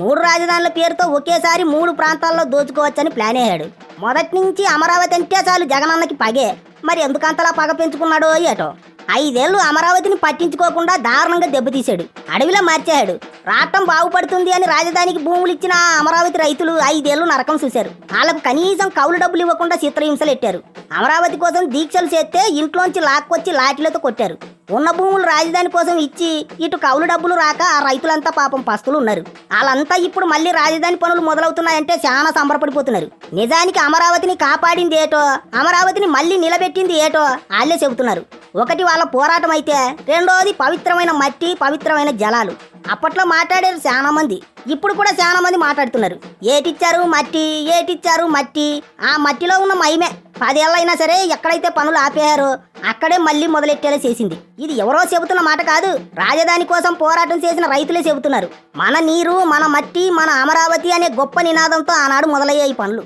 మూడు రాజధానుల పేరుతో ఒకేసారి మూడు ప్రాంతాల్లో దోచుకోవచ్చని ప్లాన్ అయ్యాడు. మొదటి నుంచి అమరావతి అంటే చాలు జగనన్నకి పగే. మరి ఎందుకంతలా పగ పెంచుకున్నాడో ఏటో. 5 ఏళ్ళు అమరావతిని పట్టించుకోకుండా దారుణంగా దెబ్బతీశాడు, అడవిలో మార్చాడు. రాష్ట్రం బాగుపడుతుంది అని రాజధానికి భూములు ఇచ్చిన అమరావతి రైతులు 5 ఏళ్ళు నరకం చూశారు. వాళ్ళకు కనీసం కౌలు డబ్బులు ఇవ్వకుండా చిత్రహింసలు ఎట్టారు. అమరావతి కోసం దీక్షలు చేస్తే ఇంట్లోంచి లాక్కొచ్చి లాఠీలతో కొట్టారు. ఉన్న భూములు రాజధాని కోసం ఇచ్చి ఇటు కౌలు డబ్బులు రాక ఆ రైతులంతా పాపం పస్తులు ఉన్నారు. వాళ్ళంతా ఇప్పుడు మళ్ళీ రాజధాని పనులు మొదలవుతున్నాయంటే చాలా సంబరపడిపోతున్నారు. నిజానికి అమరావతిని కాపాడింది ఏటో, అమరావతిని మళ్ళీ నిలబెట్టింది ఏటో వాళ్ళే చెబుతున్నారు. ఒకటి వాళ్ళ పోరాటం అయితే, రెండోది పవిత్రమైన మట్టి, పవిత్రమైన జలాలు. అప్పట్లో మాట్లాడారు చాలా మంది, ఇప్పుడు కూడా చాలా మంది మాట్లాడుతున్నారు. ఏటిచ్చారు మట్టి, ఏటిచ్చారు మట్టి. ఆ మట్టిలో ఉన్న మహిమే 10 ఏళ్ళైనా సరే ఎక్కడైతే పనులు ఆపేయారో అక్కడే మళ్ళీ మొదలెట్టేలా చేసింది. ఇది ఎవరో చెబుతున్న మాట కాదు, రాజధాని కోసం పోరాటం చేసిన రైతులే చెబుతున్నారు. మన నీరు, మన మట్టి, మన అమరావతి అనే గొప్ప నినాదంతో ఆనాడు మొదలయ్యాయి పనులు.